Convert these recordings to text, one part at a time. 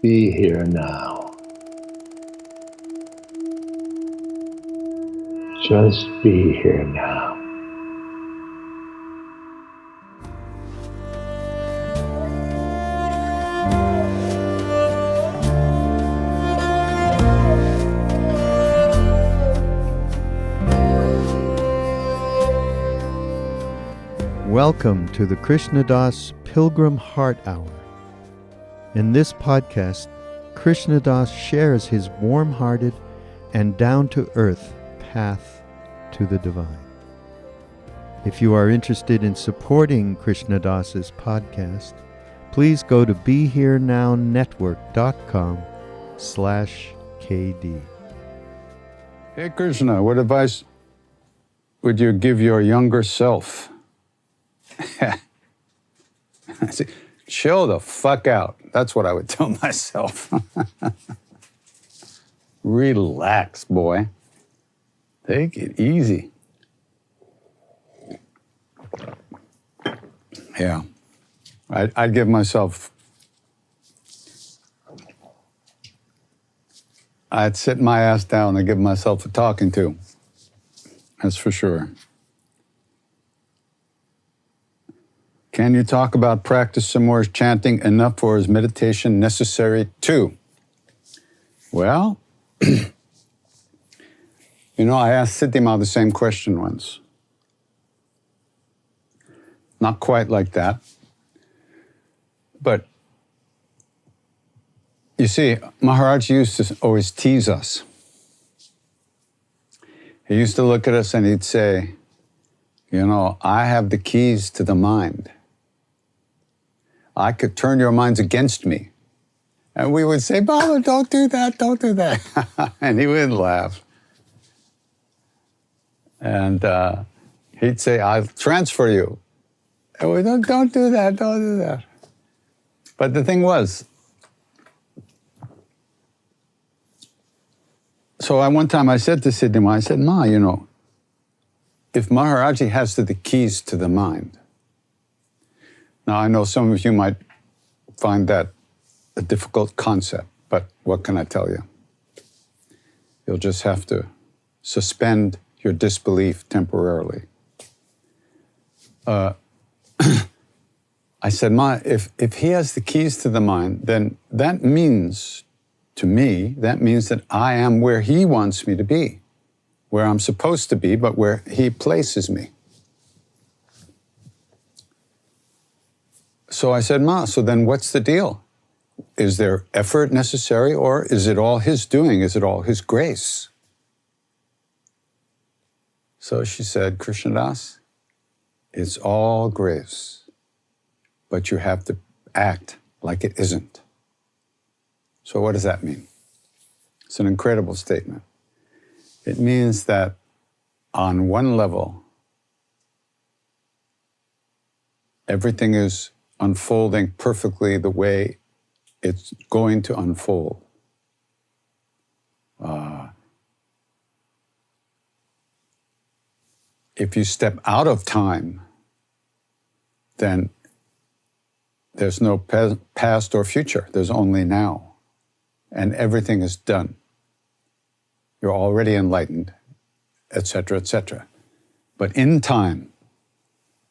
Be here now. Just be here now. Welcome to the Krishna Das Pilgrim Heart Hour. In this podcast, Krishna Das shares his warm-hearted and down-to-earth path to the divine. If you are interested in supporting Krishna Das's podcast, please go to BeHereNowNetwork.com/KD. Hey Krishna, what advice would you give your younger self? Chill the fuck out. That's what I would tell myself. Relax, boy. Take it easy. Yeah. I'd give myself... I'd sit my ass down and give myself a talking to. That's for sure. Can you talk about practice some more? Is chanting enough, or is meditation necessary too? Well, I asked Siddhi Ma the same question once. Not quite like that. But, you see, Maharaj-ji used to always tease us. He used to look at us and he'd say, I have the keys to the mind. I could turn your minds against me. And we would say, Baba, don't do that, don't do that. And he would laugh. And he'd say, I'll transfer you. And we don't do that, don't do that. But the thing was, so one time I said to Siddhi Ma, I said, Ma, if Maharaj-ji has the keys to the mind. Now, I know some of you might find that a difficult concept, but what can I tell you? You'll just have to suspend your disbelief temporarily. I said, Ma, if he has the keys to the mind, then that means, to me, that I am where he wants me to be, where I'm supposed to be, but where he places me. So I said, Ma, so then what's the deal? Is there effort necessary, or is it all his doing? Is it all his grace? So she said, Krishna Das, it's all grace, but you have to act like it isn't. So what does that mean? It's an incredible statement. It means that on one level, everything is unfolding perfectly the way it's going to unfold. If you step out of time, then there's no past or future. There's only now. And everything is done. You're already enlightened, etc., etc. But in time,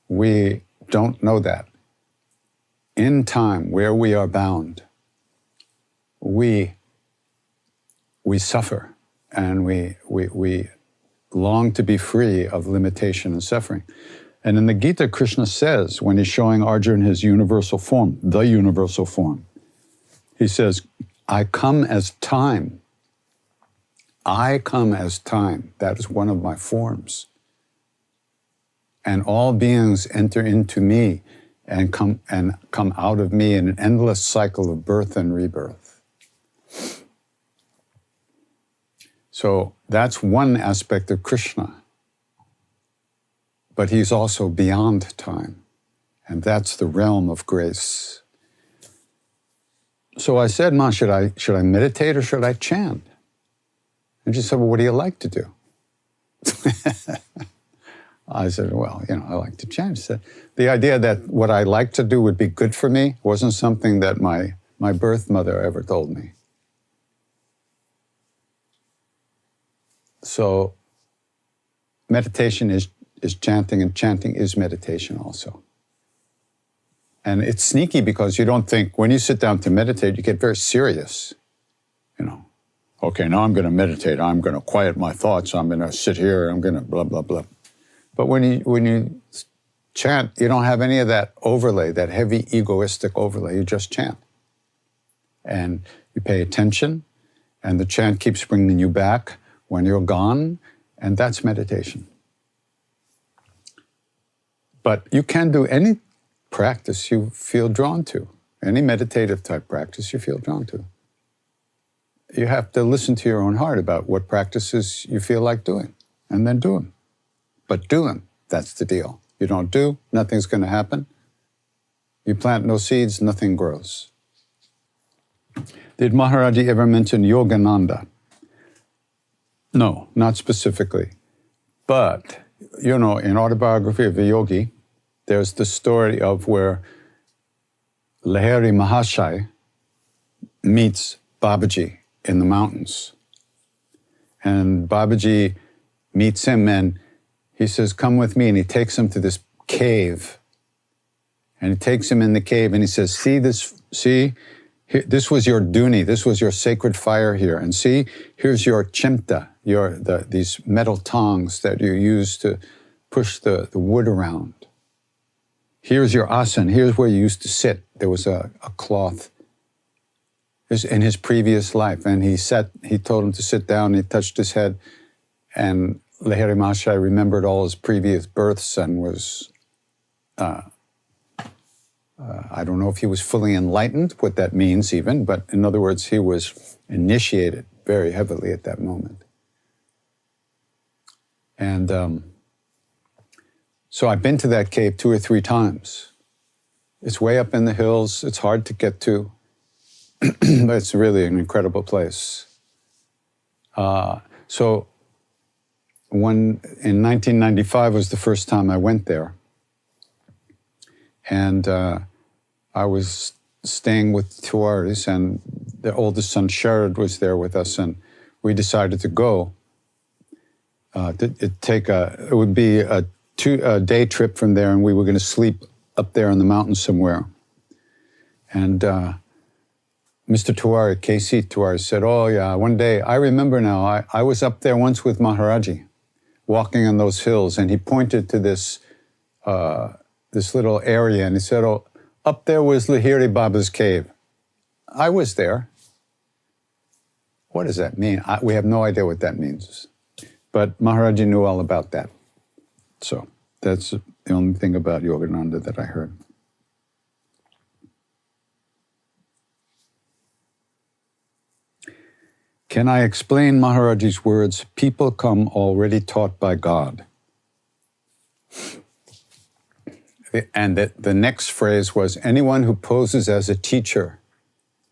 we don't know that. In time, where we are bound, we suffer, and we long to be free of limitation and suffering. And in the Gita, Krishna says, when he's showing Arjuna his universal form, the universal form, he says, I come as time. I come as time. That is one of my forms. And all beings enter into me and come out of me in an endless cycle of birth and rebirth. So that's one aspect of Krishna. But he's also beyond time. And that's the realm of grace. So I said, Ma, should I meditate or should I chant? And she said, well, what do you like to do? I said, well, I like to chant. She said, the idea that what I like to do would be good for me wasn't something that my my birth mother ever told me. So meditation is chanting, and chanting is meditation also. And it's sneaky because you don't think, when you sit down to meditate, you get very serious. You know, okay, now I'm going to meditate. I'm going to quiet my thoughts. I'm going to sit here. I'm going to blah, blah, blah. But when you chant, you don't have any of that overlay, that heavy egoistic overlay. You just chant. And you pay attention, and the chant keeps bringing you back when you're gone, and that's meditation. But you can do any practice you feel drawn to, any meditative type practice you feel drawn to. You have to listen to your own heart about what practices you feel like doing, and then do them. But do them, that's the deal. You don't do, nothing's going to happen. You plant no seeds, nothing grows. Did Maharaj-ji ever mention Yogananda? No, not specifically. But, you know, in Autobiography of a Yogi, there's the story of where Lahiri Mahasaya meets Babaji in the mountains. And Babaji meets him and he says, come with me. And he takes him to this cave. And he takes him in the cave and he says, see, this was your duni, this was your sacred fire here. And see, here's your chimta, these metal tongs that you use to push the wood around. Here's your asan, here's where you used to sit. There was a cloth in his previous life. And he told him to sit down, he touched his head, and Lahiri Mahasaya remembered all his previous births and was, I don't know if he was fully enlightened, what that means even, but in other words, he was initiated very heavily at that moment. And so I've been to that cave 2 or 3 times. It's way up in the hills, it's hard to get to, but it's really an incredible place. So in 1995 was the first time I went there. And I was staying with Tiwaris, and the oldest son Sharad was there with us, and we decided to go. It would be a 2-day trip from there, and we were going to sleep up there in the mountains somewhere. And Mr. Tiwari, KC Tiwari, said, oh yeah, one day, I remember now, I was up there once with Maharaj-ji, walking on those hills, and he pointed to this little area, and he said, oh, up there was Lahiri Baba's cave. I was there. What does that mean? We have no idea what that means. But Maharaj-ji knew all about that. So that's the only thing about Yogananda that I heard. Can I explain Maharaj-ji's words, people come already taught by God? And the next phrase was, anyone who poses as a teacher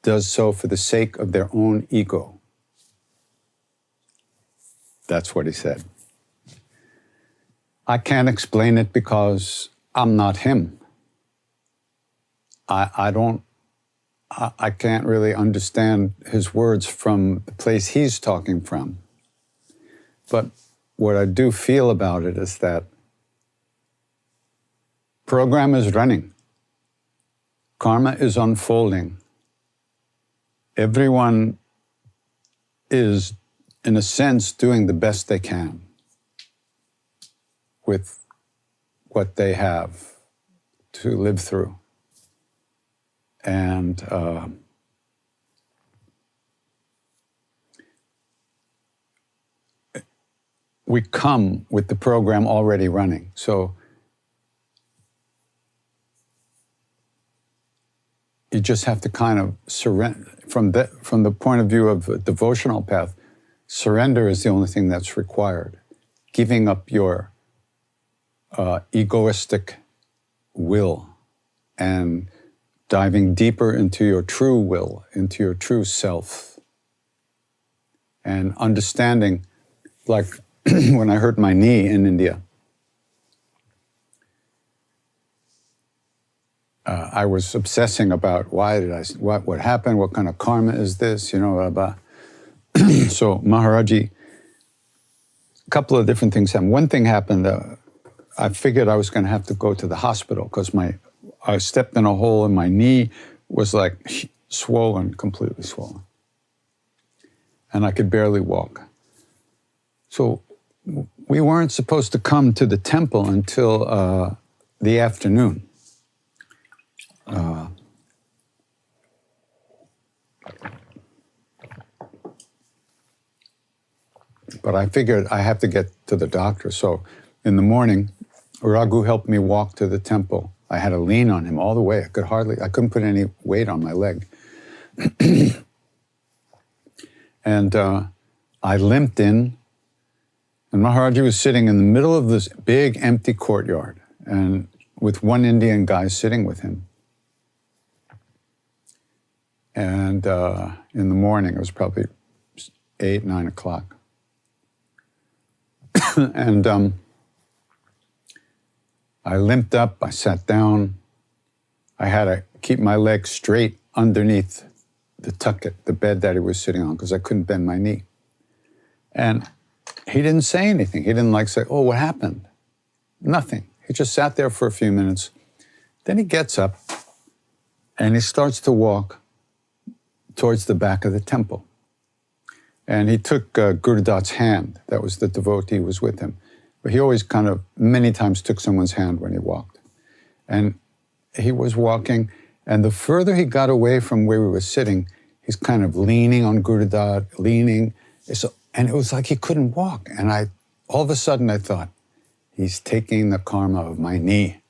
does so for the sake of their own ego. That's what he said. I can't explain it because I'm not him. I can't really understand his words from the place he's talking from. But what I do feel about it is that program is running. Karma is unfolding. Everyone is, in a sense, doing the best they can with what they have to live through. And we come with the program already running. So you just have to kind of surrender. From the point of view of a devotional path, surrender is the only thing that's required. Giving up your egoistic will and diving deeper into your true will, into your true self. And understanding, like when I hurt my knee in India, I was obsessing about what happened, what kind of karma is this, blah, blah. So Maharaj-ji, a couple of different things happened. One thing happened, I figured I was going to have to go to the hospital because I stepped in a hole and my knee was like swollen, completely swollen. And I could barely walk. So we weren't supposed to come to the temple until the afternoon. But I figured I have to get to the doctor. So in the morning, Raghu helped me walk to the temple. I had to lean on him all the way. I couldn't put any weight on my leg. And I limped in, and Maharaj-ji was sitting in the middle of this big empty courtyard, and with one Indian guy sitting with him. And in the morning, it was probably 8, 9 o'clock. And I limped up, I sat down. I had to keep my leg straight underneath the tucket, the bed that he was sitting on, because I couldn't bend my knee. And he didn't say anything. He didn't say, oh, what happened? Nothing. He just sat there for a few minutes. Then he gets up and he starts to walk towards the back of the temple. And he took Guru Dat's hand. That was the devotee who was with him. But he always many times took someone's hand when he walked. And he was walking, and the further he got away from where we were sitting, he's kind of leaning on Guru Dat, leaning. And it was like he couldn't walk. And all of a sudden I thought, he's taking the karma of my knee.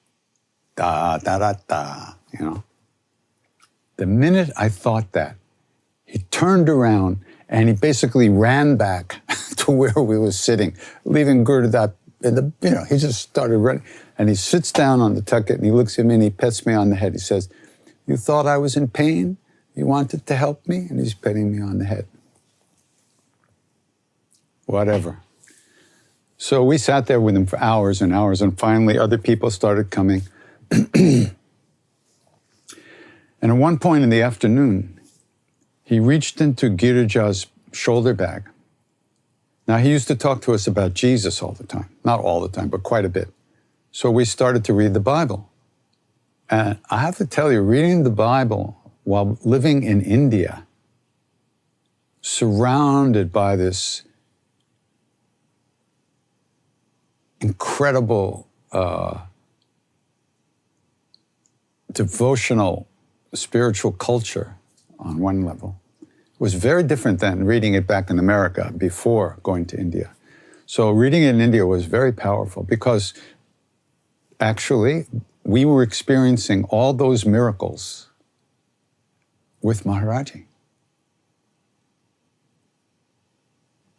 Da, da, da, da, The minute I thought that, he turned around and he basically ran back to where we were sitting, leaving Guru Dat he just started running. And he sits down on the tucket and he looks at me and he pets me on the head. He says, you thought I was in pain? You wanted to help me? And he's petting me on the head. Whatever. So we sat there with him for hours and hours, and finally other people started coming. And at one point in the afternoon, he reached into Girija's shoulder bag. Now, he used to talk to us about Jesus all the time. Not all the time, but quite a bit. So we started to read the Bible. And I have to tell you, reading the Bible while living in India, surrounded by this incredible devotional spiritual culture on one level, was very different than reading it back in America before going to India. So reading it in India was very powerful because actually we were experiencing all those miracles with Maharaj-ji.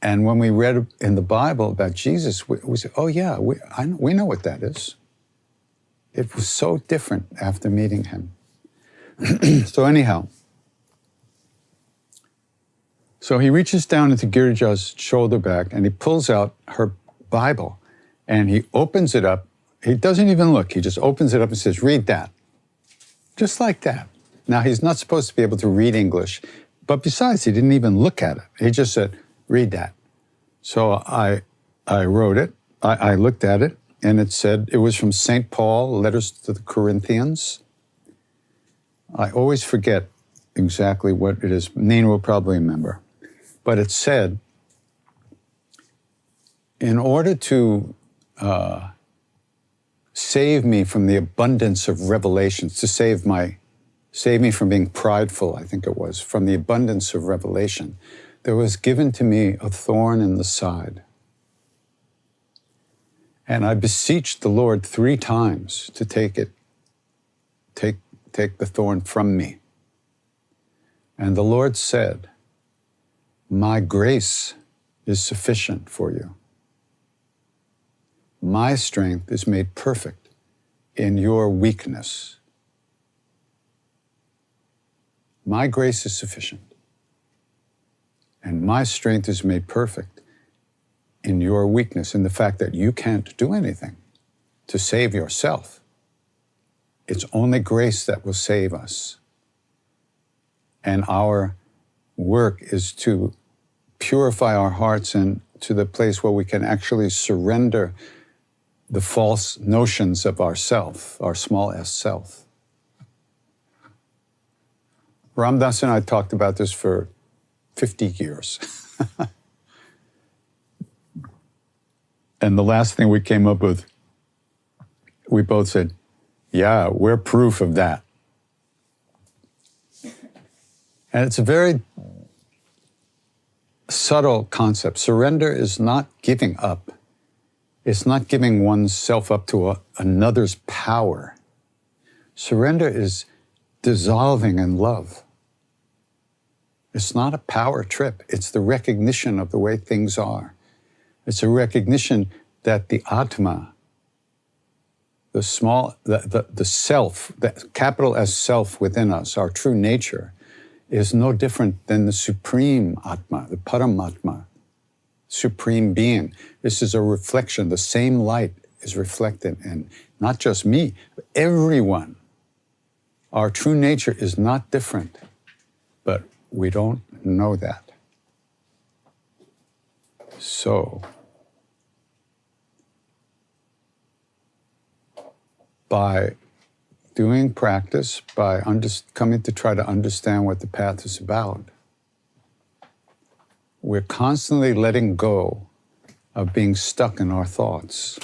And when we read in the Bible about Jesus, we said, oh yeah, we know what that is. It was so different after meeting him. So anyhow, so he reaches down into Girija's shoulder bag and he pulls out her Bible and he opens it up. He doesn't even look. He just opens it up and says, read that. Just like that. Now, he's not supposed to be able to read English, but besides, he didn't even look at it. He just said, read that. So I wrote it. I looked at it, and it said, it was from St. Paul, Letters to the Corinthians. I always forget exactly what it is. Nina will probably remember. But it said, in order to save me from the abundance of revelations, to save me from being prideful, I think it was, from the abundance of revelation, there was given to me a thorn in the side. And I beseeched the Lord 3 times to take the thorn from me. And the Lord said, my grace is sufficient for you. My strength is made perfect in your weakness. My grace is sufficient. And my strength is made perfect in your weakness, in the fact that you can't do anything to save yourself. It's only grace that will save us. And our work is to purify our hearts and to the place where we can actually surrender the false notions of ourself, our small s self. Ram Dass and I talked about this for 50 years. And the last thing we came up with, we both said, yeah, we're proof of that. And it's a very subtle concept. Surrender is not giving up. It's not giving oneself up to another's power. Surrender is dissolving in love. It's not a power trip. It's the recognition of the way things are. It's a recognition that the Atma, the self, the capital S self within us, our true nature, is no different than the supreme Atma, the Paramatma, supreme being. This is a reflection. The same light is reflected in not just me, but everyone. Our true nature is not different, but we don't know that. So, by doing practice, by coming to try to understand what the path is about, we're constantly letting go of being stuck in our thoughts.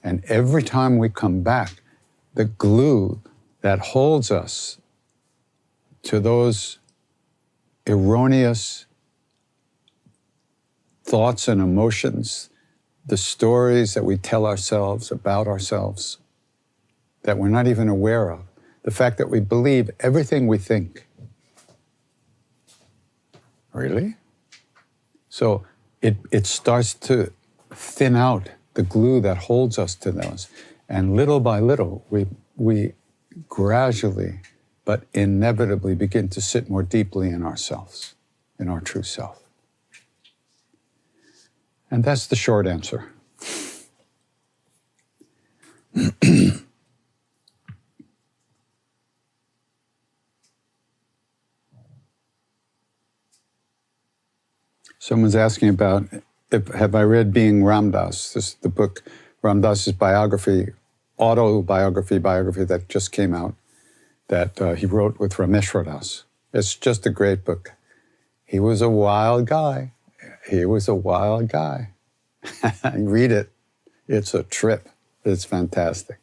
And every time we come back, the glue that holds us to those erroneous thoughts and emotions, the stories that we tell ourselves about ourselves that we're not even aware of, the fact that we believe everything we think. Really? So it starts to thin out the glue that holds us to those. And little by little, we gradually but inevitably begin to sit more deeply in ourselves, in our true self. And that's the short answer. Someone's asking about, have I read Being Ram Dass, the book, Ram Dass's biography that just came out, that he wrote with Rameshwar Das. It's just a great book. He was a wild guy. Read it. It's a trip. It's fantastic.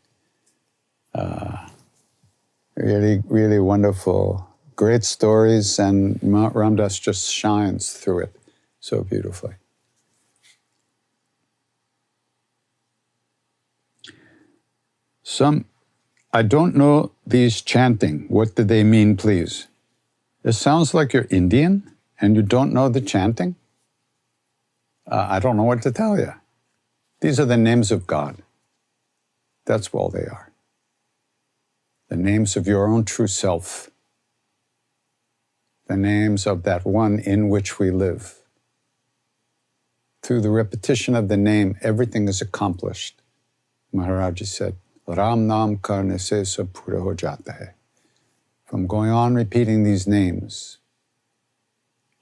Really, really wonderful. Great stories, and Ram Dass just shines through it so beautifully. I don't know these chanting. What do they mean, please? It sounds like you're Indian and you don't know the chanting. I don't know what to tell you. These are the names of God. That's all they are. The names of your own true self. The names of that one in which we live. Through the repetition of the name, everything is accomplished. Maharaj-ji said, Ram Nam Karne Se Sab Pura Ho Jata Hai. From going on repeating these names,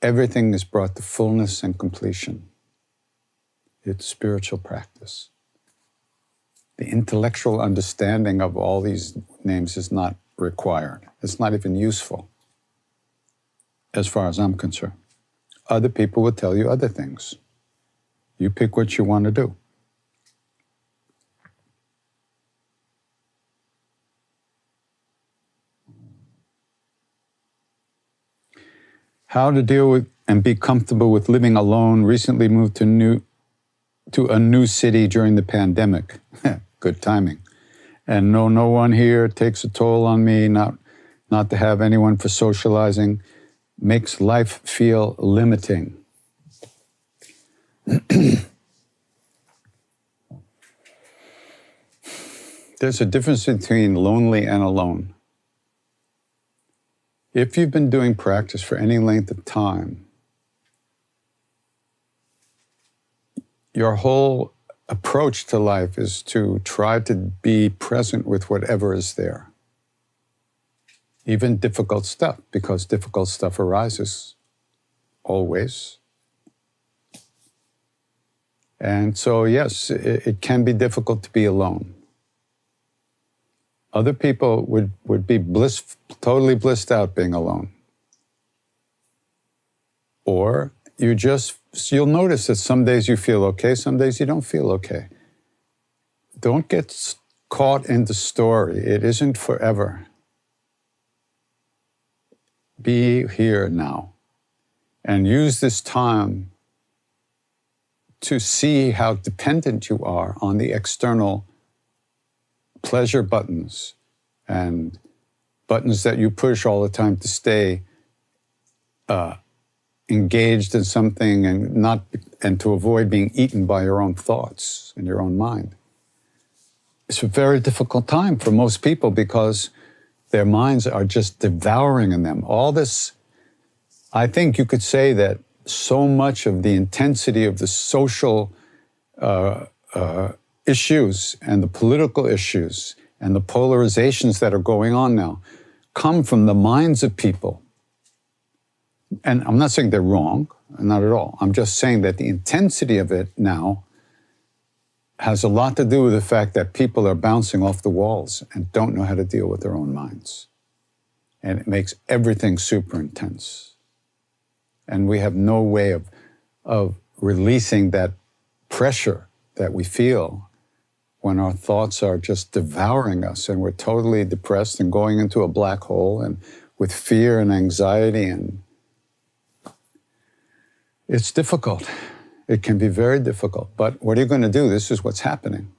everything is brought to fullness and completion. It's spiritual practice. The intellectual understanding of all these names is not required. It's not even useful, as far as I'm concerned. Other people will tell you other things. You pick what you want to do. How to deal with and be comfortable with living alone. Recently moved to a new city during the pandemic. Good timing. And no one here. Takes a toll on me, not to have anyone for socializing. Makes life feel limiting. There's a difference between lonely and alone. If you've been doing practice for any length of time, your whole approach to life is to try to be present with whatever is there. Even difficult stuff, because difficult stuff arises always. And so, yes, it can be difficult to be alone. Other people would be totally blissed out being alone. Or you'll notice that some days you feel okay, some days you don't feel okay. Don't get caught in the story. It isn't forever. Be here now and use this time to see how dependent you are on the external pleasure buttons and buttons that you push all the time to stay engaged in something and to avoid being eaten by your own thoughts and your own mind. It's a very difficult time for most people because their minds are just devouring in them. All this, I think you could say that so much of the intensity of the social issues and the political issues and the polarizations that are going on now come from the minds of people. And I'm not saying they're wrong, not at all. I'm just saying that the intensity of it now has a lot to do with the fact that people are bouncing off the walls and don't know how to deal with their own minds. And it makes everything super intense. And we have no way of releasing that pressure that we feel when our thoughts are just devouring us and we're totally depressed and going into a black hole and with fear and anxiety. And it's difficult. It can be very difficult. But what are you going to do? This is what's happening.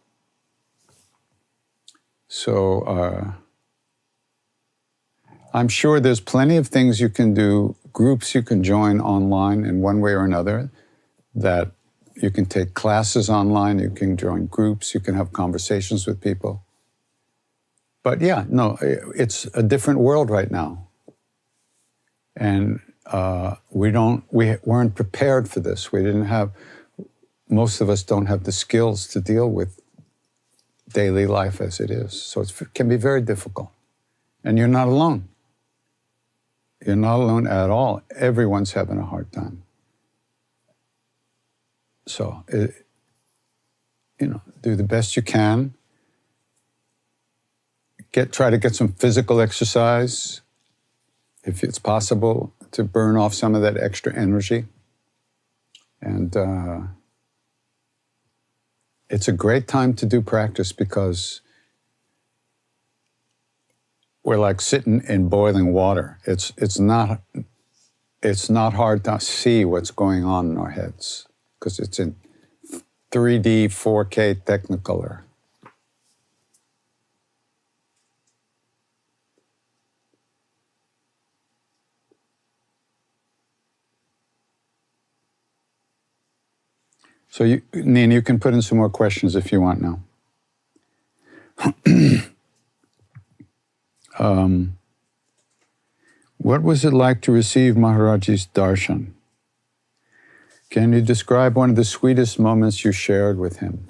So I'm sure there's plenty of things you can do, groups you can join online in one way or another, that you can take classes online, you can join groups, you can have conversations with people. But yeah, no, it's a different world right now. And we weren't prepared for this. Most of us don't have the skills to deal with daily life as it is. So it can be very difficult. And you're not alone. You're not alone at all. Everyone's having a hard time. So, do the best you can. Try to get some physical exercise, if it's possible, to burn off some of that extra energy. And it's a great time to do practice because we're like sitting in boiling water. It's not hard to see what's going on in our heads because it's in 3D, 4K Technicolor. So, Nina, you can put in some more questions if you want now. What was it like to receive Maharaj-ji's Darshan? Can you describe one of the sweetest moments you shared with him?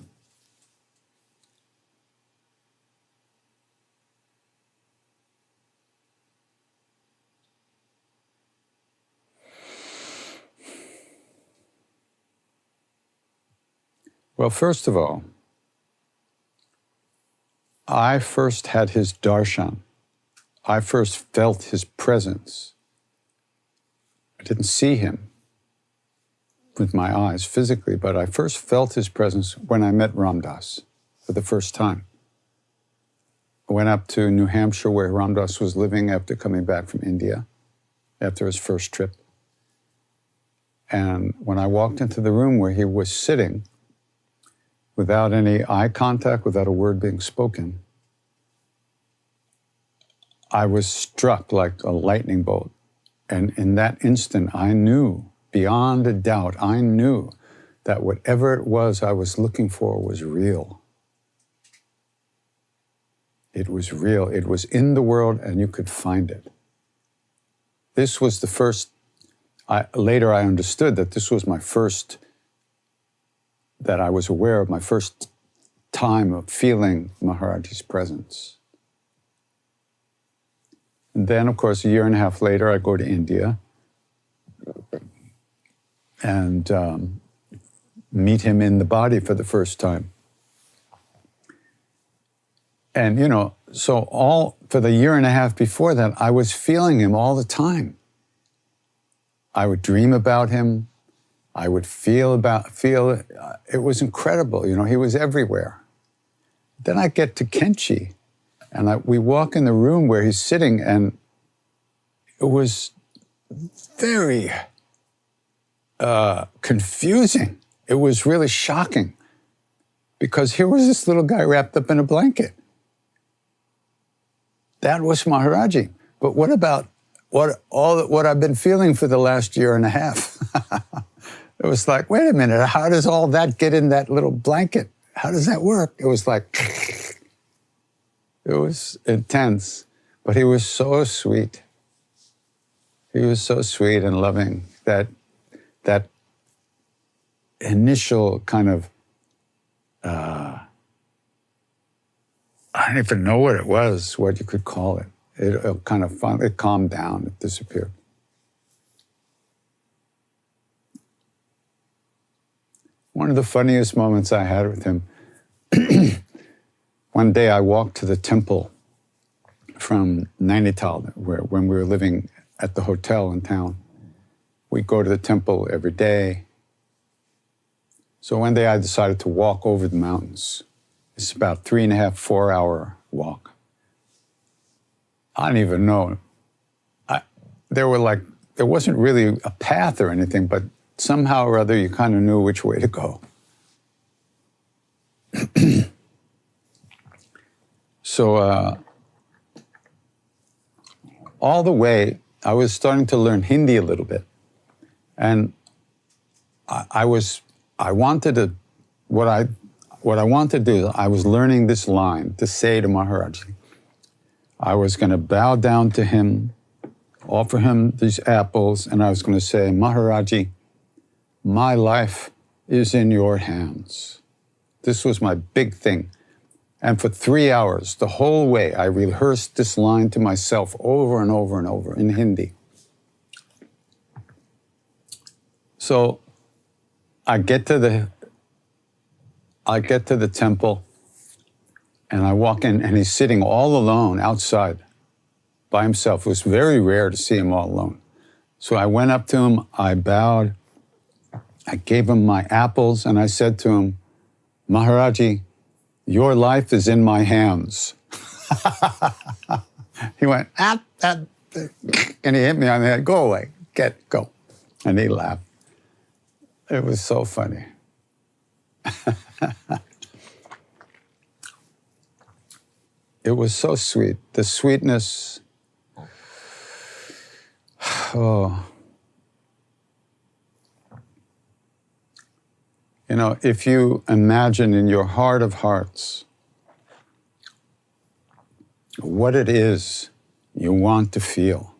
Well, first of all, I first had his darshan. I first felt his presence. I didn't see him with my eyes physically, but I first felt his presence when I met Ram Dass for the first time. I went up to New Hampshire where Ram Dass was living after coming back from India, after his first trip. And when I walked into the room where he was sitting, without any eye contact, without a word being spoken, I was struck like a lightning bolt. And in that instant, I knew, beyond a doubt, I knew that whatever it was I was looking for was real. It was real. It was in the world and you could find it. This was the first, later I understood that this was my first that I was aware of, my first time of feeling Maharaj-ji's presence. And then, of course, a year and a half later, I go to India and meet him in the body for the first time. And, so for the year and a half before that, I was feeling him all the time. I would dream about him. I would feel it was incredible. He was everywhere. Then I get to Kenchi, and we walk in the room where he's sitting, and it was very confusing. It was really shocking, because here was this little guy wrapped up in a blanket. That was Maharaj-ji. But what about what I've been feeling for the last year and a half? It was like, wait a minute, how does all that get in that little blanket? How does that work? It was like, it was intense, but he was so sweet. He was so sweet and loving. That initial kind of, I don't even know what it was, what you could call it. It kind of it calmed down, it disappeared. One of the funniest moments I had with him, one day I walked to the temple from Nainital, when we were living at the hotel in town. We'd go to the temple every day. So one day I decided to walk over the mountains. It's about 3.5, 4-hour walk. I don't even know. There wasn't really a path or anything, but somehow or other you kind of knew which way to go. So all the way, I was starting to learn Hindi a little bit. And I wanted to do, I was learning this line to say to Maharaj-ji. I was going to bow down to him, offer him these apples, and I was going to say, Maharaj-ji, my life is in your hands. This was my big thing. And for 3 hours, the whole way, I rehearsed this line to myself over and over and over in Hindi. So I get to the temple, and I walk in, and he's sitting all alone outside by himself. It was very rare to see him all alone. So I went up to him, I bowed, I gave him my apples, and I said to him, Maharaj-ji, your life is in my hands. He went, and he hit me on the head, go away, go. And he laughed. It was so funny. It was so sweet. The sweetness, oh. If you imagine in your heart of hearts what it is you want to feel,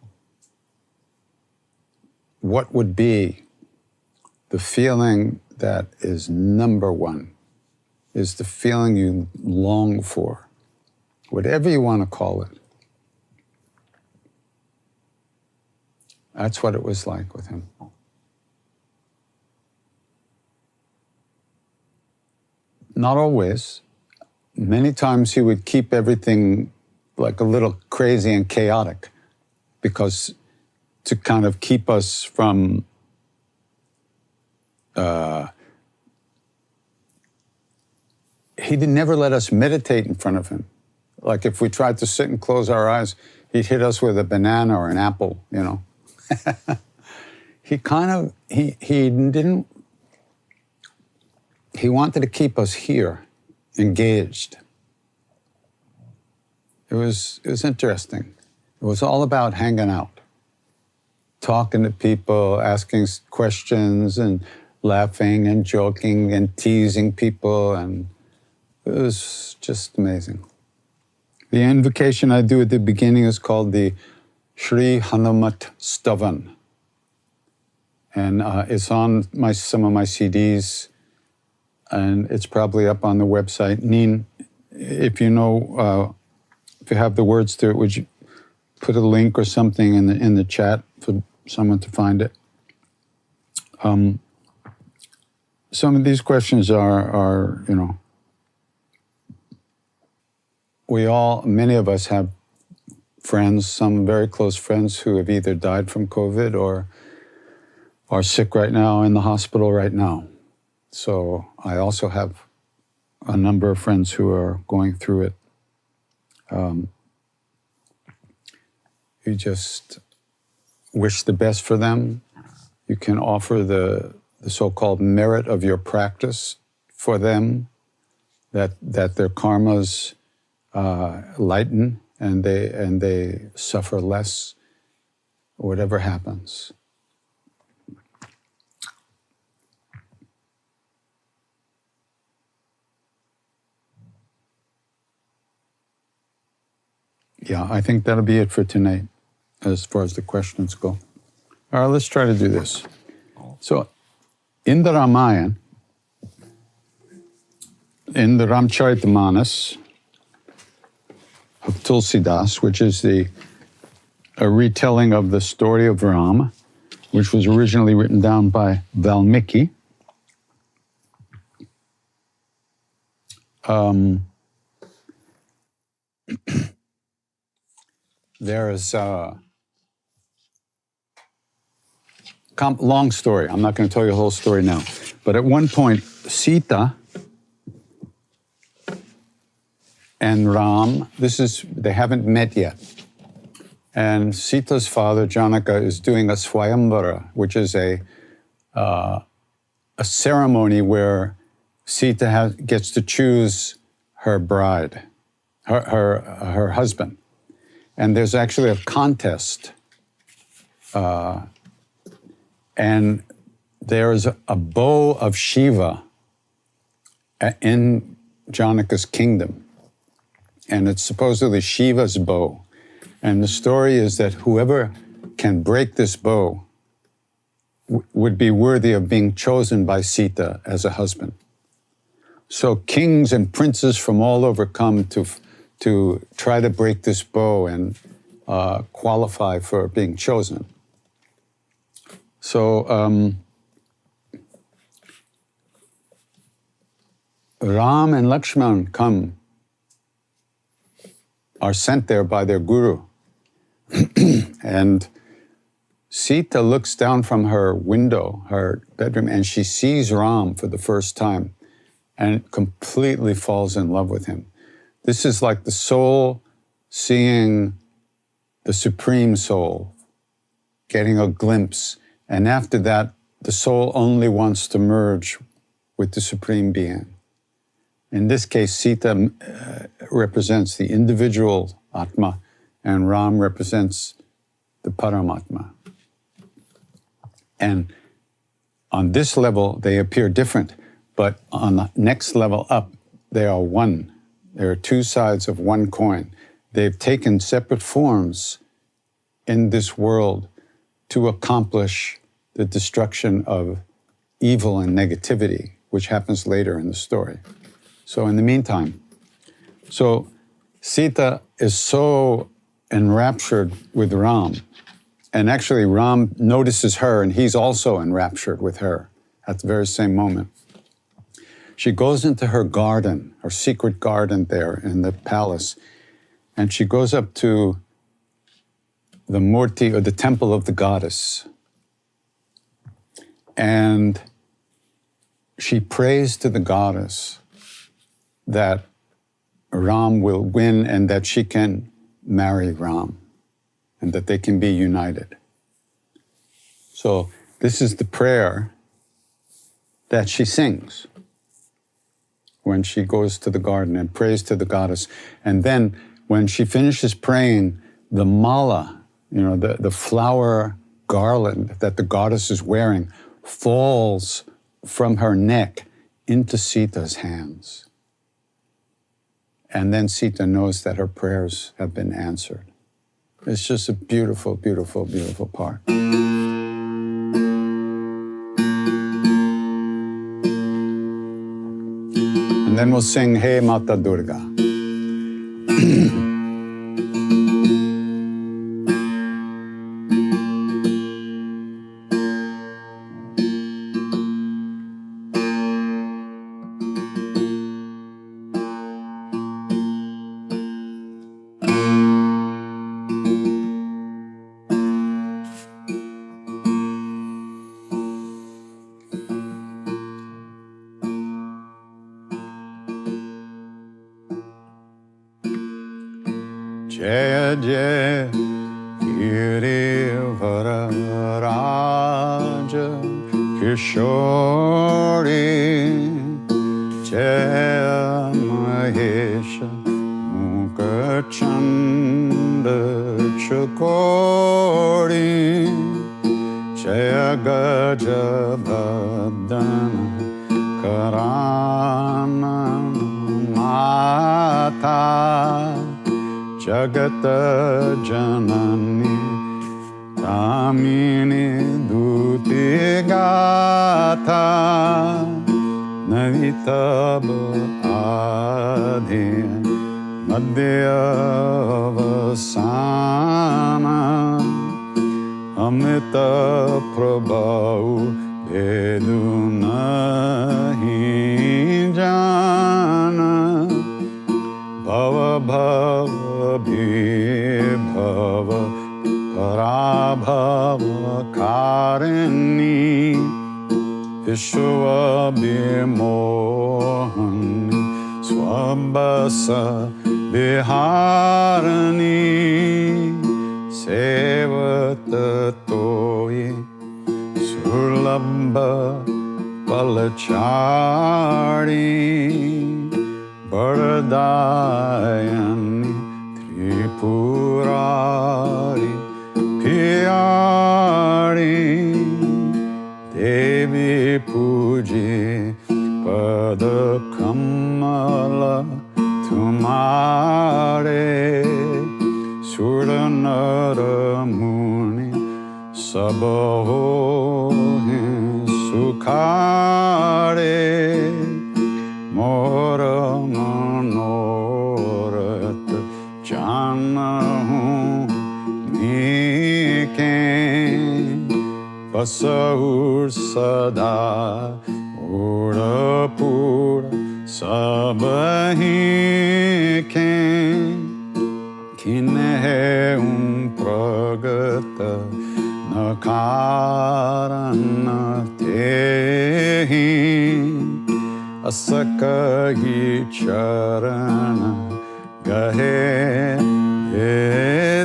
what would be the feeling that is number one, is the feeling you long for, whatever you want to call it. That's what it was like with him. Not always. Many times he would keep everything like a little crazy and chaotic, because to kind of keep us from he never let us meditate in front of him. Like if we tried to sit and close our eyes, he'd hit us with a banana or an apple, He wanted to keep us here, engaged. It was interesting. It was all about hanging out, talking to people, asking questions and laughing and joking and teasing people, and it was just amazing. The invocation I do at the beginning is called the Shri Hanumat Stavan. And it's on some of my CDs. and it's probably up on the website. Neen, if you know, if you have the words to it, would you put a link or something in the chat for someone to find it? Some of these questions are, you know, many of us have friends, some very close friends who have either died from COVID or are sick right now in the hospital right now. So I also have a number of friends who are going through it. You just wish the best for them. You can offer the so-called merit of your practice for them, that their karmas lighten and they suffer less, whatever happens. Yeah, I think that'll be it for tonight as far as the questions go. All right, let's try to do this. So, in the Ramayana, in the Ramcharitamanas of Tulsidas, which is a retelling of the story of Ram, which was originally written down by Valmiki, there is a long story. I'm not going to tell you the whole story now. But at one point, Sita and Ram, they haven't met yet. And Sita's father, Janaka, is doing a Swayamvara, which is a ceremony where Sita gets to choose her bride, her husband. And there's actually a contest. And there's a bow of Shiva in Janaka's kingdom. And it's supposedly Shiva's bow. And the story is that whoever can break this bow would be worthy of being chosen by Sita as a husband. So kings and princes from all over come to try to break this bow and qualify for being chosen. So Ram and Lakshman are sent there by their guru. And Sita looks down from her window, her bedroom, and she sees Ram for the first time and completely falls in love with him. This is like the soul seeing the Supreme Soul, getting a glimpse. And after that, the soul only wants to merge with the Supreme Being. In this case, Sita represents the individual Atma, and Ram represents the Paramatma. And on this level, they appear different, but on the next level up, they are one. There are two sides of one coin. They've taken separate forms in this world to accomplish the destruction of evil and negativity, which happens later in the story. So in the meantime, Sita is so enraptured with Ram, and actually Ram notices her and he's also enraptured with her at the very same moment. She goes into her garden, her secret garden there in the palace, and she goes up to the murti, or the temple of the goddess. And she prays to the goddess that Ram will win and that she can marry Ram and that they can be united. So this is the prayer that she sings when she goes to the garden and prays to the goddess. And then when she finishes praying, the mala, the flower garland that the goddess is wearing falls from her neck into Sita's hands. And then Sita knows that her prayers have been answered. It's just a beautiful, beautiful, beautiful part. then we'll sing Hey Mata Durga. Jaya Jaya Girivara Raja Kishori Jaya Mahesha Mukachanda Chakori Jaya Gajabhadana Karana Mata Jagata Janani Tamini Duti Gata Navitaba Adhi Madhya Vasana Amita Prabhu Vedu Nahi Jana Bhava Bhava Bhava Parabhava Karini Vishwa Bimohani Swambasa Viharani Sevatatoi Surlamba Palachari Varadayani Tripurari Piyari Devi Puji Padakamala Tumare Suranara Muni Sabahohi Sukhare Mora Manorat Janahu Nike Pasaur Sada Ura Pura Sabahi Ke Kinhe Pragata Nakarana Tehi Asakahi Charana Gahe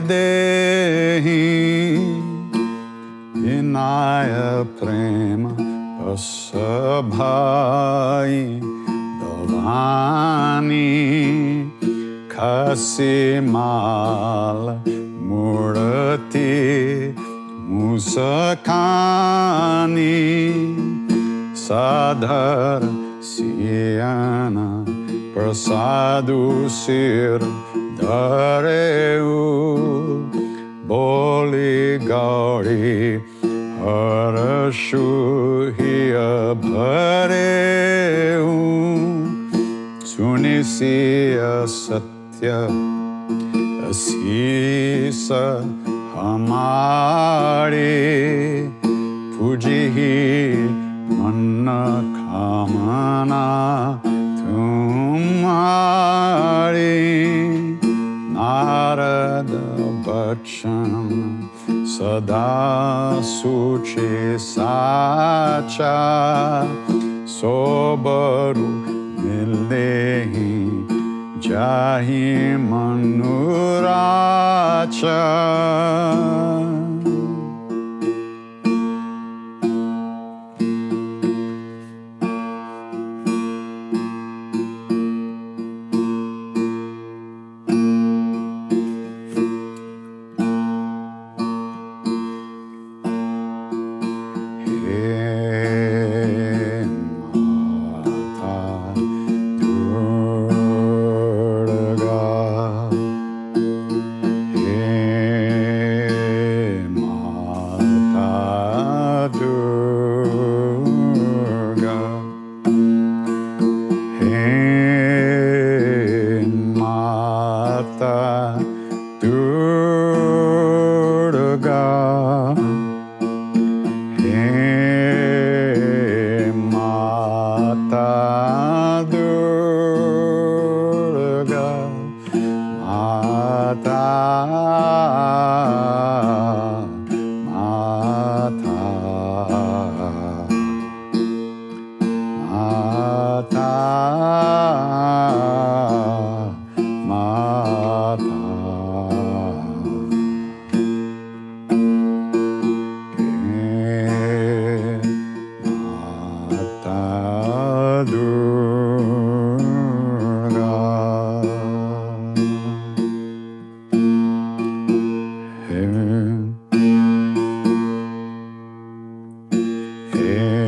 Dehi Vinaya Prema Pasabhai Davani Kasimala Murati Musakani Sadhara Siana Prasadu Sir Dareu Boli Gauri Harashuhya Bhareu Sunisiya Satya Asisa Hamare Pujihi Manna Kamana Tumari Narada Bhajan Sada Suchi Sacha Sobaru Milehi Jahi Manuracha Durga, Durga.